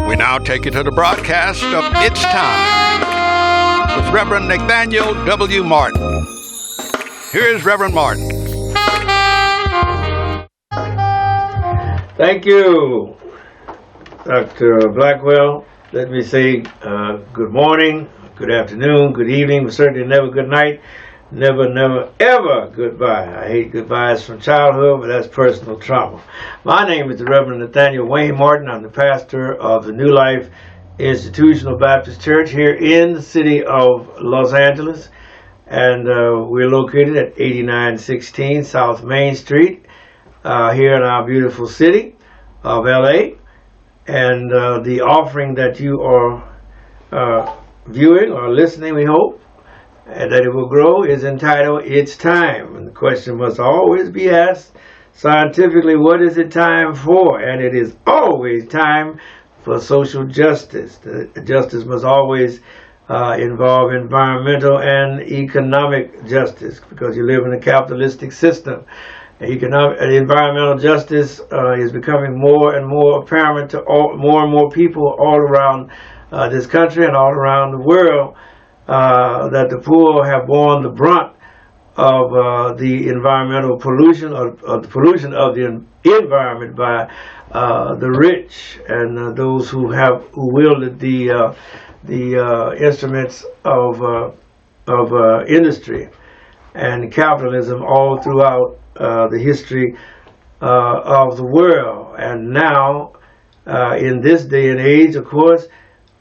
We now take you to the broadcast of It's Time with Reverend Nathaniel W. Martin. Here's Reverend Martin. Thank you, Dr. Blackwell. Let me say good morning, good afternoon, good evening, but certainly never good night. Never, never, ever goodbye. I hate goodbyes from childhood, but that's personal trauma. My name is the Reverend Nathaniel Wayne Martin. I'm the pastor of the New Life Institutional Baptist Church here in the city of Los Angeles. And we're located at 8916 South Main Street here in our beautiful city of LA. And the offering that you are viewing or listening, we hope, and that it will grow, is entitled It's Time. And the question must always be asked scientifically, what is it time for? And it is always time for social justice. The justice must always involve environmental and economic justice, because you live in a capitalistic system. Environmental justice is becoming more and more apparent to more and more people all around this country and all around the world. That the poor have borne the brunt of the environmental pollution, or the pollution of the environment by the rich and those who wielded the instruments of industry and capitalism all throughout the history of the world. And now, in this day and age, of course,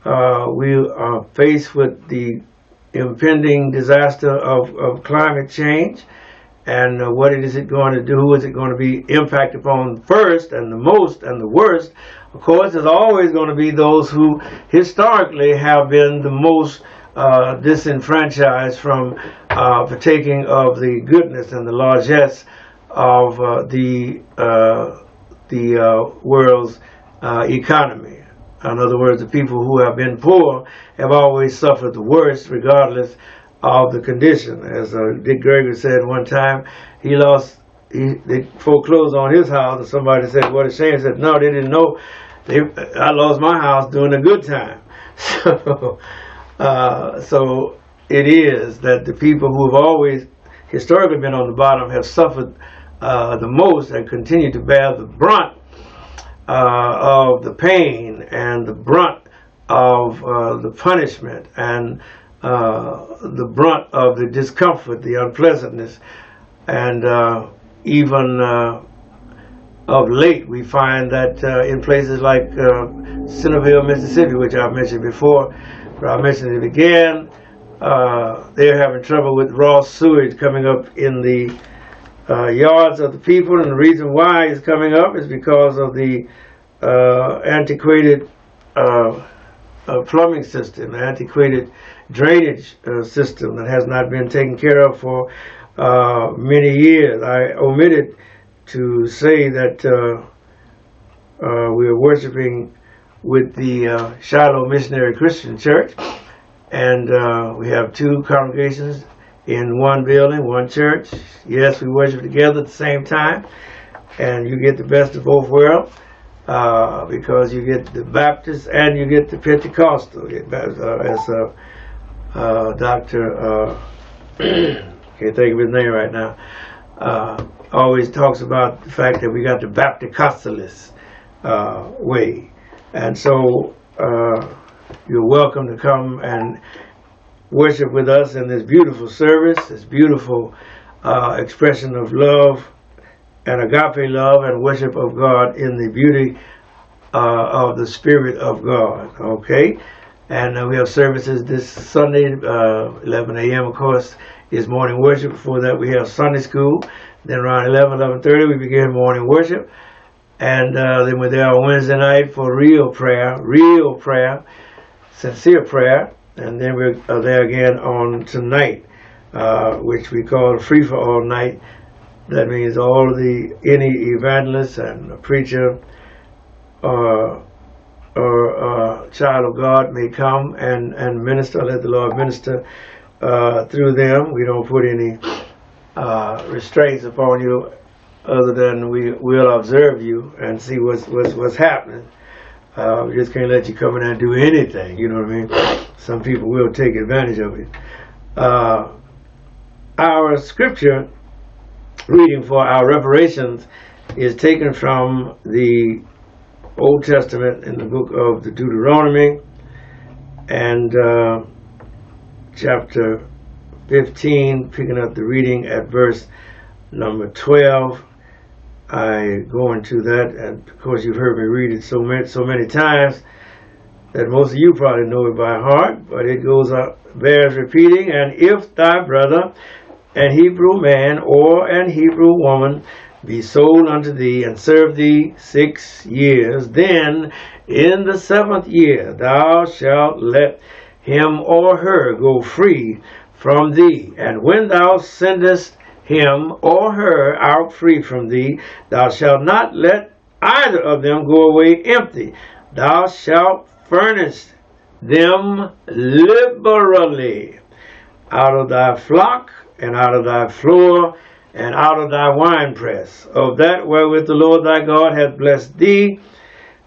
we are faced with the impending disaster of climate change, and what is it going to do? Who is it going to be impacted upon first and the most and the worst? Of course, there's always going to be those who historically have been the most disenfranchised from partaking of the goodness and the largesse of the world's economy. In other words, the people who have been poor have always suffered the worst, regardless of the condition. As Dick Gregory said one time, they foreclosed on his house, and somebody said, "What a shame." He said, "No, they didn't know. I lost my house during a good time." So it is that the people who have always historically been on the bottom have suffered the most and continue to bear the brunt of the pain and the brunt of the punishment and the brunt of the discomfort, the unpleasantness. And even of late, we find that in places like Centerville, Mississippi, which I've mentioned before, but I'll mention it again, they're having trouble with raw sewage coming up in the yards of the people. And the reason why it's coming up is because of the antiquated plumbing system, the antiquated drainage system that has not been taken care of for many years. I omitted to say that we are worshiping with the Shiloh Missionary Christian Church, and we have two congregations in one building, one church. Yes, we worship together at the same time, and you get the best of both worlds, because you get the Baptist and you get the Pentecostal. As Dr. can't think of his name right now, always talks about the fact that we got the Baptist-Costalist way. And so you're welcome to come and worship with us in this beautiful service, this beautiful expression of love and agape love and worship of God in the beauty of the Spirit of God. Okay? And we have services this Sunday, 11 a.m. of course, is morning worship. Before that we have Sunday school. Then around 11:30 we begin morning worship. And then we're there on Wednesday night for real prayer, sincere prayer. And then we're there again on tonight, which we call free for all night. That means any evangelist and a preacher or child of God may come and minister. Let the Lord minister through them. We don't put any restraints upon you, other than we will observe you and see what's happening. We just can't let you come in and do anything, you know what I mean? Some people will take advantage of it. Our scripture reading for our reparations is taken from the Old Testament in the book of the Deuteronomy, and chapter 15, picking up the reading at verse number 12. I go into that, and of course you've heard me read it so many times that most of you probably know it by heart, but it goes up, bears repeating. And if thy brother, an Hebrew man or an Hebrew woman, be sold unto thee and serve thee 6 years, then in the 7th year thou shalt let him or her go free from thee. And when thou sendest him or her out free from thee, thou shalt not let either of them go away empty. Thou shalt furnish them liberally out of thy flock and out of thy floor and out of thy winepress, of that wherewith the Lord thy God hath blessed thee.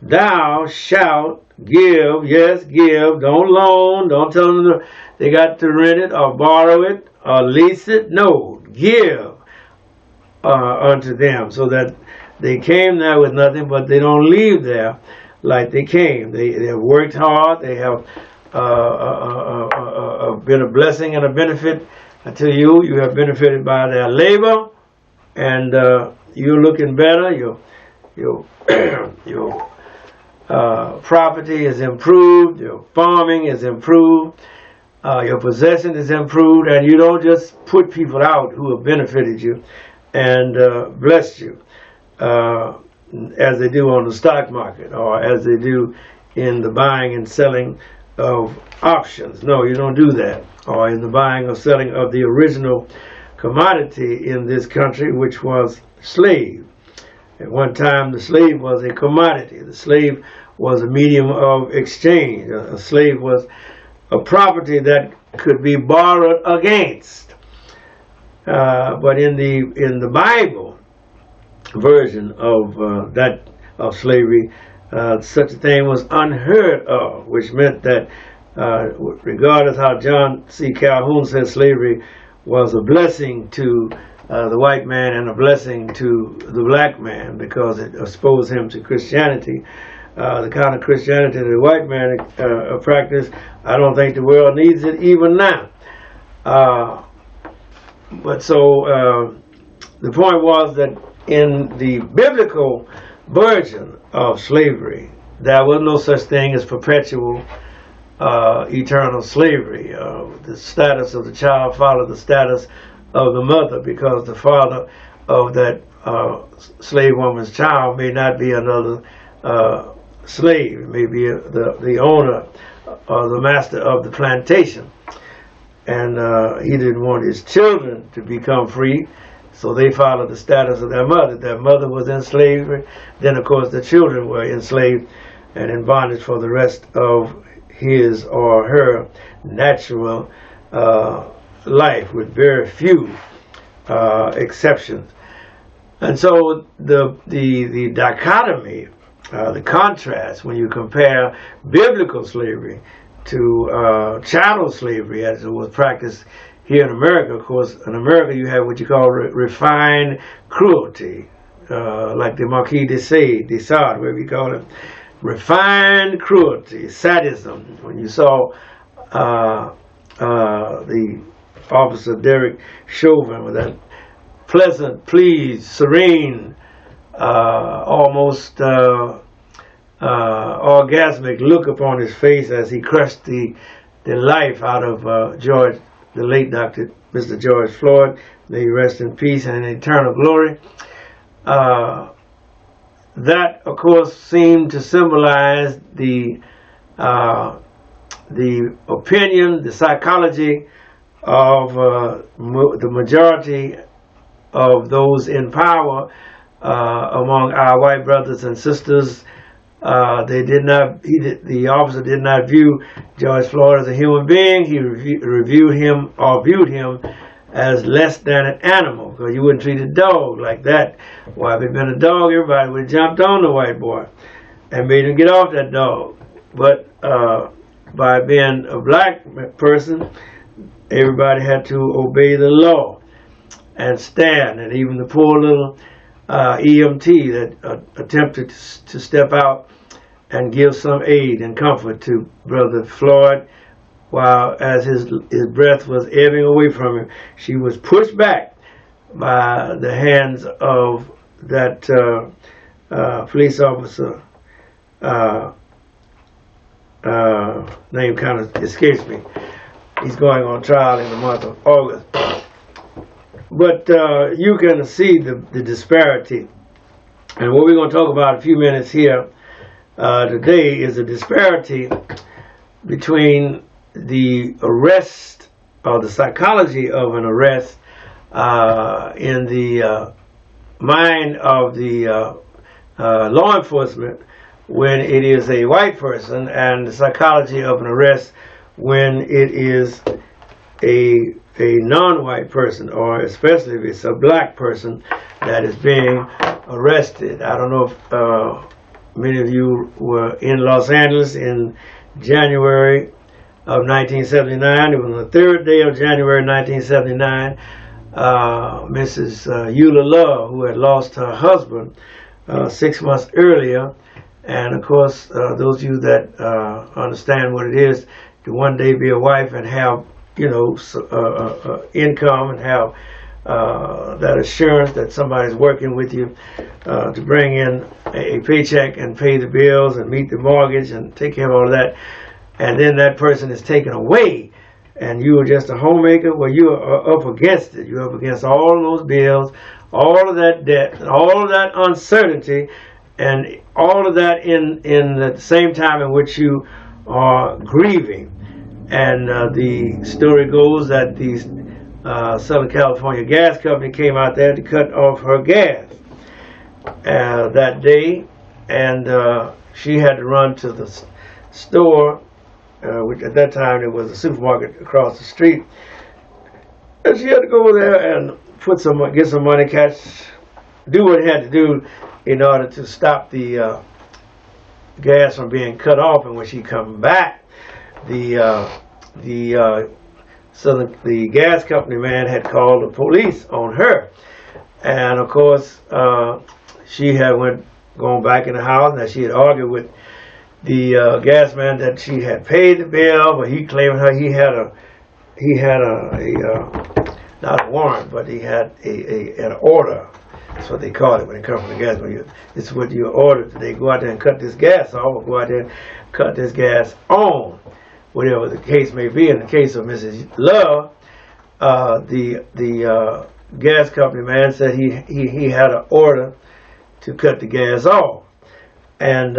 Thou shalt give, yes, give, don't loan, don't tell them they got to rent it or borrow it or lease it. No, give unto them, so that they came there with nothing, but they don't leave there like they came. They have worked hard, they have been a blessing and a benefit to you. You have benefited by their labor, and you're looking better. Your property is improved, your farming is improved, your possession is improved, and you don't just put people out who have benefited you and blessed you as they do on the stock market or as they do in the buying and selling of options. No, you don't do that. Or in the buying or selling of the original commodity in this country, which was slave. At one time, the slave was a commodity. The slave was a medium of exchange. A slave was a property that could be borrowed against. But in the Bible version of slavery, such a thing was unheard of, which meant that regardless how John C. Calhoun said slavery was a blessing to the white man and a blessing to the black man because it exposed him to Christianity. The kind of Christianity that the white man practiced, I don't think the world needs it even now. But so the point was that in the biblical version of slavery, there was no such thing as perpetual eternal slavery. The status of the child followed the status of the mother, because the father of that slave woman's child may not be another slave. It may be the owner or the master of the plantation. And he didn't want his children to become free, so they followed the status of their mother. Their mother was in slavery, then of course the children were enslaved and in bondage for the rest of his or her natural life, with very few exceptions. And so the dichotomy, the contrast, when you compare biblical slavery to chattel slavery as it was practiced here in America. Of course, in America you have what you call refined cruelty, like the Marquis de Sade, whatever you call it. Refined cruelty, sadism. When you saw the officer Derek Chauvin with that pleasant, pleased, serene, almost orgasmic look upon his face as he crushed the life out of the late Dr. Mr. George Floyd. May he rest in peace and in eternal glory. That, of course, seemed to symbolize the opinion, the psychology of the majority of those in power among our white brothers and sisters. The officer did not view George Floyd as a human being. He viewed him as less than an animal, because you wouldn't treat a dog like that. Well, if it had been a dog, everybody would have jumped on the white boy. and made him get off that dog. But by being a black person, everybody had to obey the law and stand. And even the poor little EMT that attempted to step out and give some aid and comfort to Brother Floyd, while as his breath was ebbing away from him, she was pushed back by the hands of that police officer. Name kind of escapes me. He's going on trial in the month of August. But you can see the disparity. And what we're going to talk about in a few minutes here today is the disparity between the arrest or the psychology of an arrest in the mind of the law enforcement when it is a white person, and the psychology of an arrest when it is a non-white person, or especially if it's a black person that is being arrested. I don't know if many of you were in Los Angeles in January of 1979. It was on the 3rd day of January 1979. Mrs. Eula Love, who had lost her husband 6 months earlier, and of course, those of you that understand what it is to one day be a wife and have, income and have that assurance that somebody's working with you to bring in a paycheck and pay the bills and meet the mortgage and take care of all of that, and then that person is taken away and you are just a homemaker, well, you are up against it. You're up against all of those bills, all of that debt, all of that uncertainty, and all of that in the same time in which you are grieving. And the story goes that the Southern California Gas Company came out there to cut off her gas that day, and she had to run to the store, which at that time it was a supermarket across the street, and she had to go there and get some money, do what it had to do in order to stop the gas from being cut off. And when she come back, the gas company man had called the police on her, and of course she had gone back in the house. Now she had argued with the gas man that she had paid the bill, but he claimed he had a not a warrant, but he had an order. That's what they call it when they come from the gas. This is what you ordered. They go out there and cut this gas off, or go out there and cut this gas on, whatever the case may be. In the case of Mrs. Love, the gas company man said he had an order to cut the gas off, and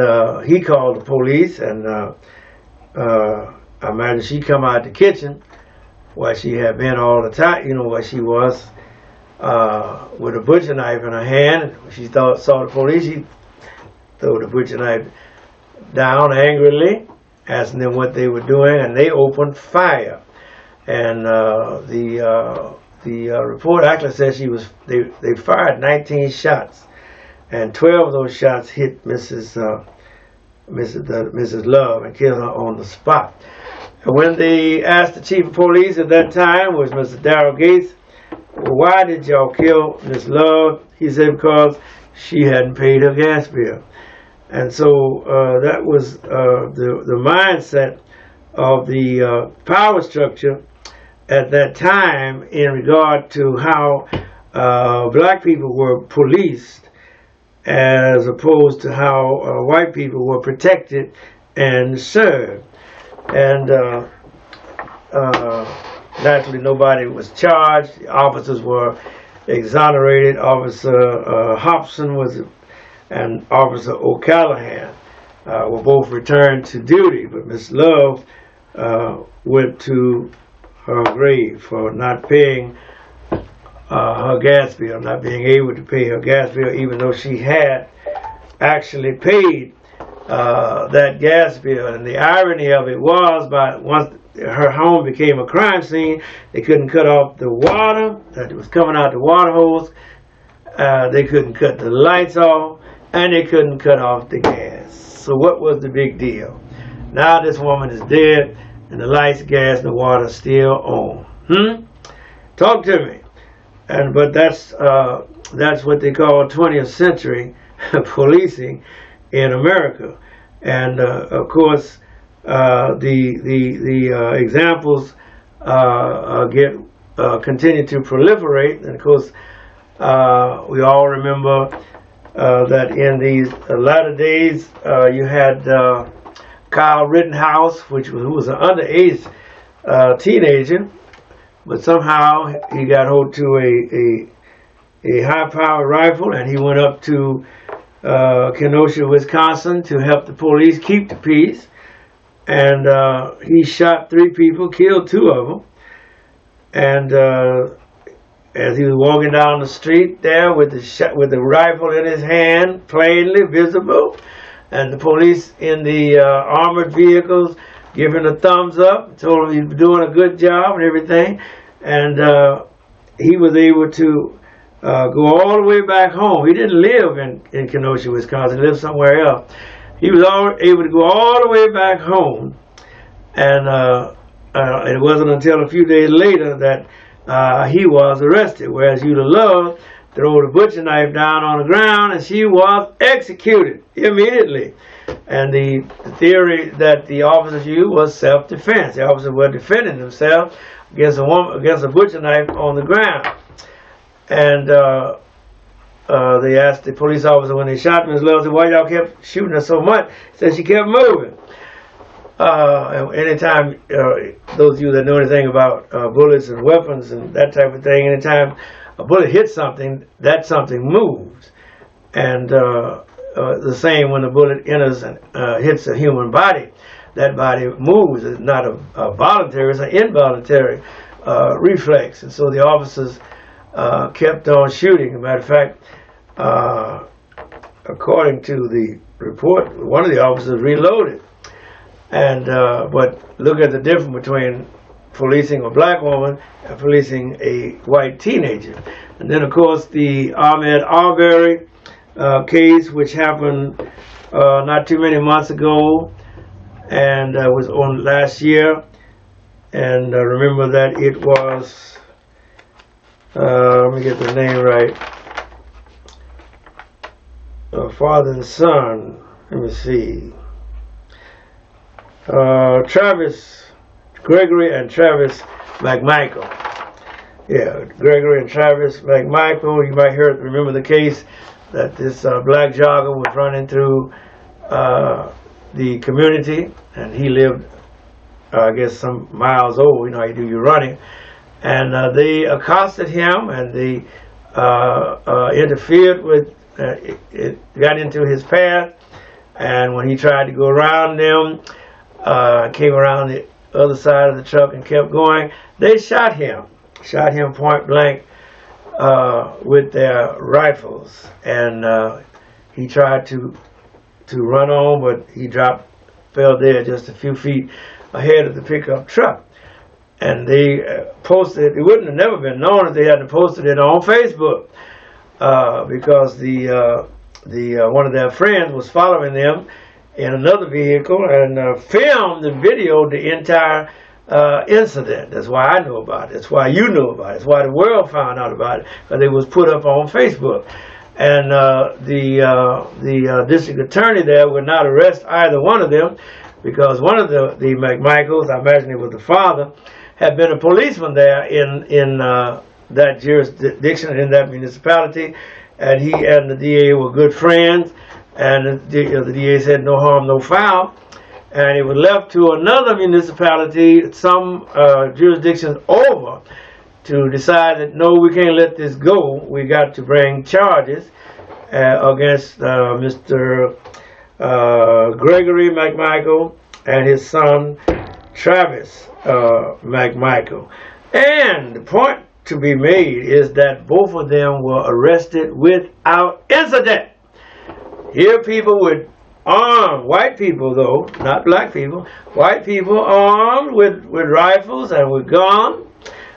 he called the police, and I imagine she come out the kitchen where she had been all the time, where she was with a butcher knife in her hand. When she saw the police, she threw the butcher knife down angrily, asking them what they were doing, and they opened fire. And the report actually says they fired 19 shots, and 12 of those shots hit Mrs. Love and killed her on the spot. And when they asked the chief of police at that time, was Mr. Darrell Gates, well, why did y'all kill Miss Love? He said because she hadn't paid her gas bill. And so that was the mindset of the power structure at that time in regard to how black people were policed, as opposed to how white people were protected and served. And naturally nobody was charged. The officers were exonerated. Officer Hobson and Officer O'Callahan were both returned to duty, but Miss Love went to her grave for not paying her gas bill, not being able to pay her gas bill, even though she had actually paid that gas bill. And the irony of it was, once her home became a crime scene, they couldn't cut off the water that was coming out the water hose, they couldn't cut the lights off, and they couldn't cut off the gas. So what was the big deal? Now this woman is dead, and the lights, gas, and the water still on. Talk to me. But that's what they call 20th century policing in America. And of course, the examples continue to proliferate. And of course, we all remember that in these latter days, you had Kyle Rittenhouse, who was an underage teenager, but somehow he got hold to a high-powered rifle, and he went up to Kenosha, Wisconsin, to help the police keep the peace. And he shot 3 people, killed 2 of them. And as he was walking down the street there with the rifle in his hand, plainly visible, and the police in the armored vehicles giving a thumbs up, told him he was doing a good job and everything. And he was able to go all the way back home. He didn't live in Kenosha, Wisconsin. He lived somewhere else. He was able to go all the way back home. And it wasn't until a few days later that he was arrested, whereas you'd have loved to throw the butcher knife down on the ground, and she was executed immediately. And the theory that the officers used was self-defense. The officers were defending themselves against a butcher knife on the ground. And they asked the police officer when they shot Ms. Love, why y'all kept shooting her so much? He said she kept moving. Anytime, those of you that know anything about bullets and weapons and that type of thing, anytime a bullet hits something, that something moves. And the same when a bullet enters and hits a human body, that body moves. It's not a voluntary, it's an involuntary reflex. And so the officers kept on shooting. As a matter of fact, according to the report, one of the officers reloaded. And but look at the difference between policing a black woman and policing a white teenager. And then, of course, the Ahmaud Arbery case, which happened not too many months ago, and was on last year. And remember that it was, let me get the name right, father and son, let me see, Gregory and Travis McMichael. Yeah, Gregory and Travis McMichael. You might remember the case that this black jogger was running through the community, and he lived, I guess, some miles over. You know how you do your running. And they accosted him, and they interfered with, it got into his path. And when he tried to go around them, came around the other side of the truck and kept going, they shot him point blank with their rifles. And he tried to run on, but he fell dead just a few feet ahead of the pickup truck. And they posted, it wouldn't have never been known if they hadn't posted it on Facebook, because the one of their friends was following them in another vehicle and filmed and videoed the entire incident. That's why I know about it. That's why you know about it. That's why the world found out about it, because it was put up on Facebook. And the district attorney there would not arrest either one of them, because one of the McMichaels, I imagine it was the father, had been a policeman there in that jurisdiction, in that municipality, and he and the DA were good friends, and the DA said no harm, no foul, and it was left to another municipality, some jurisdictions over, to decide that no, we can't let this go. We got to bring charges against Mr. Gregory McMichael and his son Travis McMichael. And the point to be made is that both of them were arrested without incident. Here people with armed, white people though, not black people, white people armed with rifles and with guns.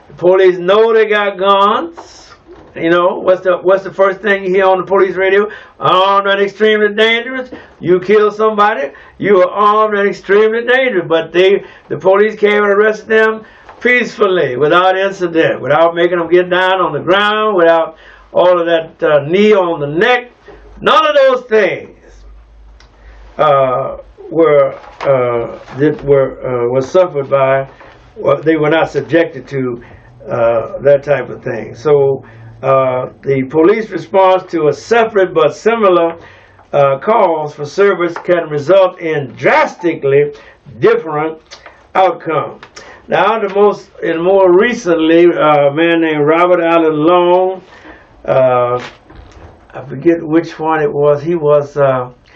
The police know they got guns, You know, what's the first thing you hear on the police radio? Armed and extremely dangerous. You kill somebody, you are armed and extremely dangerous. But the police came and arrested them peacefully, without incident, without making them get down on the ground, without all of that knee on the neck. None of those things were suffered by. Well, they were not subjected to that type of thing. So the police response to a separate but similar calls for service can result in drastically different outcomes. Now, more recently, a man named Robert Allen Long, I forget which one it was.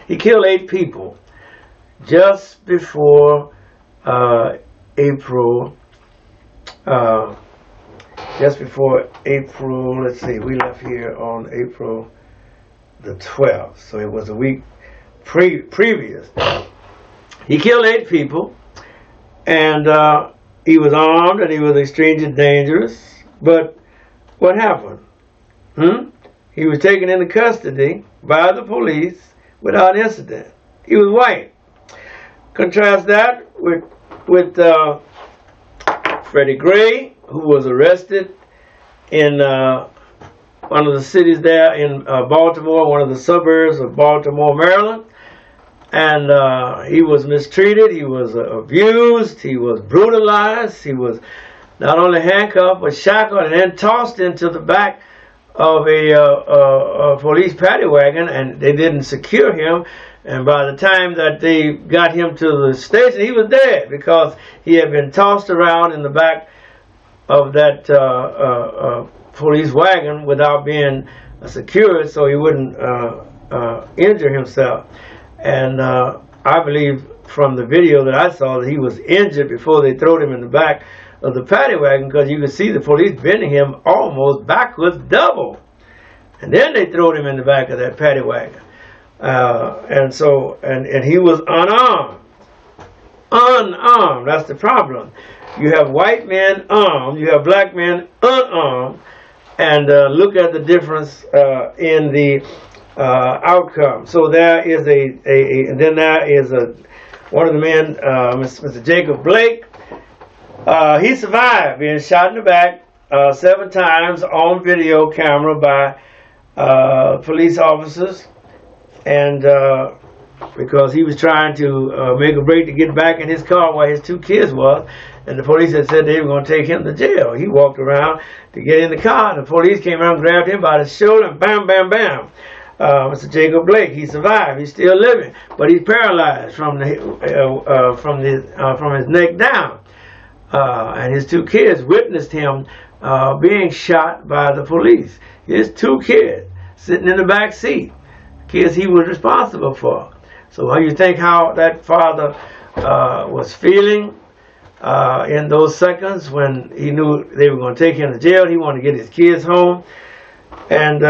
He killed 8 people just before April. Let's see, we left here on April the 12th, so it was a week previous. He killed 8 people, and he was armed and he was extremely dangerous. But what happened? He was taken into custody by the police without incident. He was white. Contrast that with Freddie Gray, who was arrested in one of the cities there in Baltimore, one of the suburbs of Baltimore, Maryland. And he was mistreated, he was abused, he was brutalized, he was not only handcuffed but shackled and then tossed into the back of a police paddy wagon, and they didn't secure him. And by the time that they got him to the station, he was dead because he had been tossed around in the back of that police wagon without being secured, so he wouldn't injure himself. And I believe from the video that I saw that he was injured before they threw him in the back of the paddy wagon, because you could see the police bending him almost backwards double. And then they threw him in the back of that paddy wagon. And he was unarmed. Unarmed, that's the problem. You have white men armed, you have black men unarmed, and look at the difference in the outcome. So there is and then there is one of the men, Mr. Jacob Blake. He survived being shot in the back 7 times on video camera by police officers, and because he was trying to make a break to get back in his car where his 2 kids was, and the police had said they were going to take him to jail. He walked around to get in the car, and the police came around and grabbed him by the shoulder, and bam, bam, bam. Mr. Jacob Blake, he survived. He's still living, but he's paralyzed from his neck down. And his 2 kids witnessed him being shot by the police. His 2 kids sitting in the back seat, kids he was responsible for. So how you think how that father was feeling in those seconds when he knew they were going to take him to jail? He wanted to get his kids home, and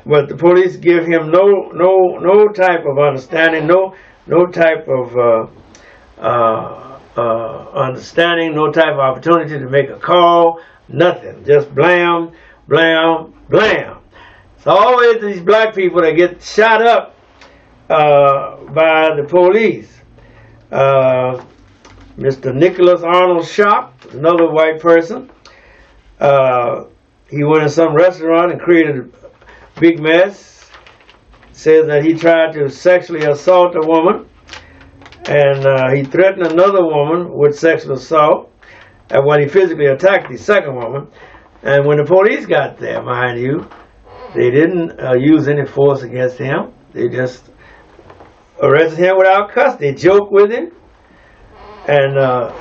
but the police give him no type of understanding, no type of understanding, no type of opportunity to make a call, nothing. Just blam, blam, blam. It's always these black people that get shot up by the police. Mr. Nicholas Arnold Shop, another white person. He went in some restaurant and created a big mess. Says that he tried to sexually assault a woman, and he threatened another woman with sexual assault, and when he physically attacked the second woman. And when the police got there, mind you, they didn't use any force against him. They just arrested him without custody. They joked with him and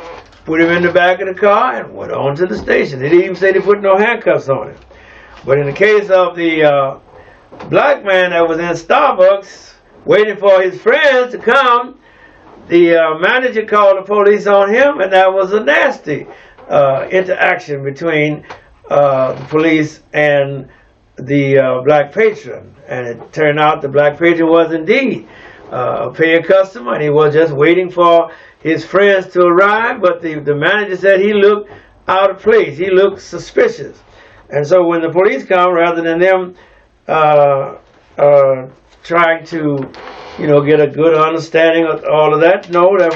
put him in the back of the car and went on to the station. They didn't even say they put no handcuffs on him. But in the case of the black man that was in Starbucks waiting for his friends to come, the manager called the police on him, and that was a nasty interaction between the police and the black patron. And it turned out the black patron was indeed a paying customer, and he was just waiting for his friends to arrive, but the manager said he looked out of place. He looked suspicious. And so when the police come, rather than them trying to, get a good understanding of all of that, no, that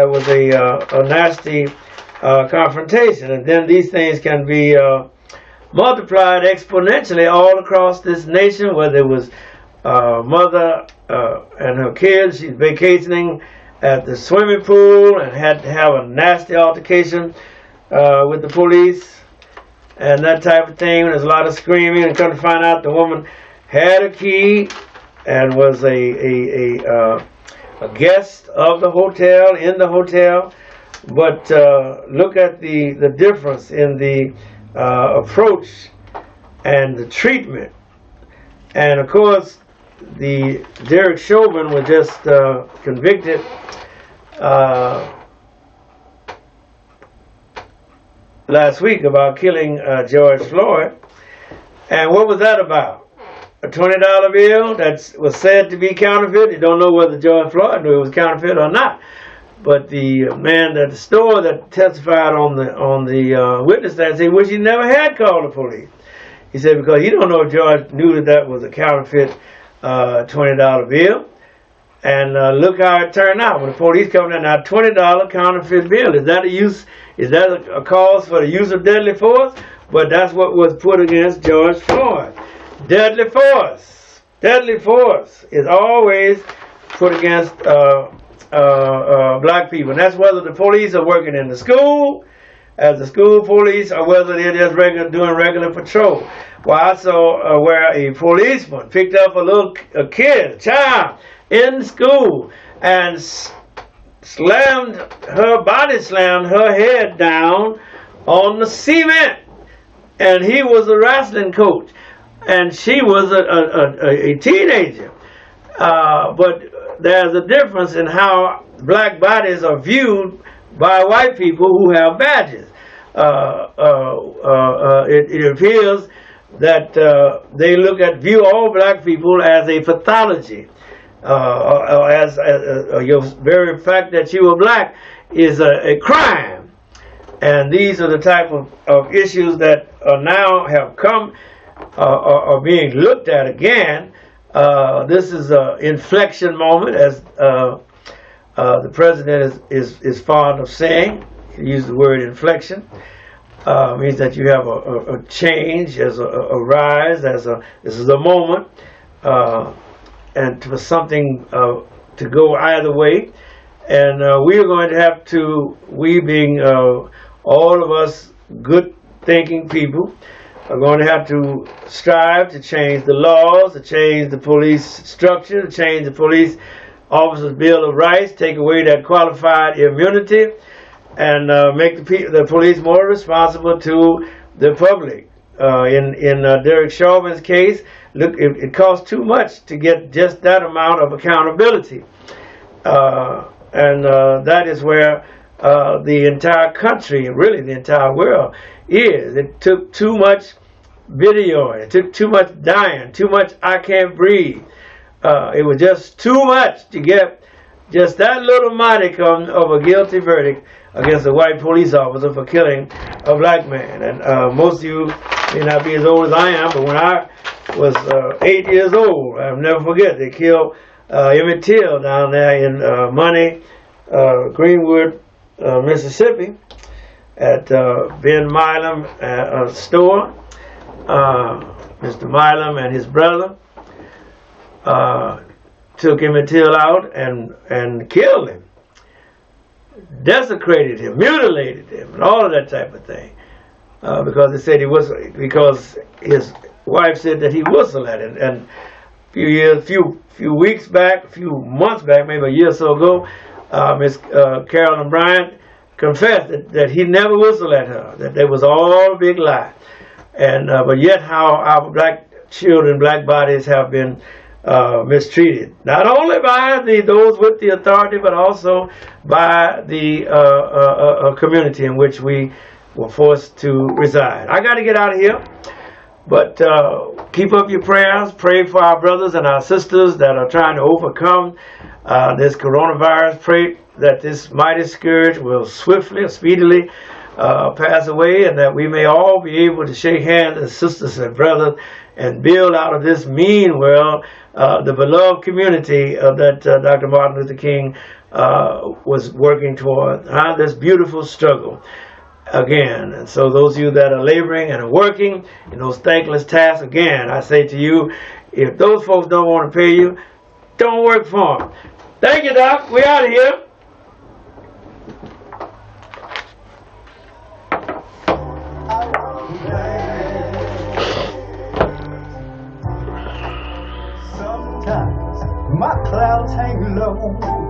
was a nasty confrontation. And then these things can be multiplied exponentially all across this nation, whether it was mother and her kids. She's vacationing at the swimming pool and had to have a nasty altercation with the police and that type of thing. There's a lot of screaming, and come to find out the woman had a key and was a guest of the hotel, in the hotel. But look at the difference in the approach and the treatment. And of course, the Derek Chauvin was just convicted last week about killing George Floyd. And what was that about? A $20 bill that was said to be counterfeit. You don't know whether George Floyd knew it was counterfeit or not. But the man at the store that testified on the witness stand said, "Wish he never had called the police." He said, because he don't know if George knew that was a counterfeit $20 bill. And look how it turned out. When the police come in, now $20 counterfeit bill. Is that a cause for the use of deadly force? But that's what was put against George Floyd. Deadly force. Deadly force is always put against black people. And that's whether the police are working in the school, as the school police, or whether they're just doing regular patrol. Well, I saw where a policeman picked up a child in school and slammed her head down on the cement. And he was a wrestling coach, and she was a teenager. But there's a difference in how black bodies are viewed by white people who have badges. It appears that they view all black people as a pathology. As your very fact that you are black is a crime. And these are the type of issues that now have come, are being looked at again. This is an inflection moment, as the president is fond of saying. He used the word inflection. Means that you have a change, as a rise, this is a moment, and for something to go either way. And we are going to have to, we being all of us good thinking people, are going to have to strive to change the laws, to change the police structure, to change the police officers' Bill of Rights, take away that qualified immunity, and make the police more responsible to the public. In Derek Chauvin's case, look, it costs too much to get just that amount of accountability. And that is where the entire country, really the entire world, is. It took too much videoing, it took too much dying, too much I can't breathe. It was just too much to get just that little modicum of a guilty verdict against a white police officer for killing a black man. And most of you may not be as old as I am, but when I was 8 years old, I'll never forget, they killed Emmett Till down there in Greenwood, Mississippi, at Ben Milam store. Mr. Milam and his brother took Emmett Till out and killed him, desecrated him, mutilated him, and all of that type of thing, because they said because his wife said that he whistled at it. And a few months back, maybe a year or so ago, Miss Carolyn Bryant confessed that he never whistled at her, that there was all a big lie. And but yet how our black children, black bodies have been mistreated, not only by those with the authority, but also by the community in which we were forced to reside. I got to get out of here, but keep up your prayers. Pray for our brothers and our sisters that are trying to overcome this coronavirus. Pray that this mighty scourge will swiftly or speedily pass away, and that we may all be able to shake hands as sisters and brothers and build out of this mean world the beloved community that Dr. Martin Luther King was working toward. This beautiful struggle again. And so those of you that are laboring and are working in those thankless tasks, again, I say to you, if those folks don't want to pay you, don't work for them. Thank you, Doc. We're out of here. Sometimes my clouds hang low.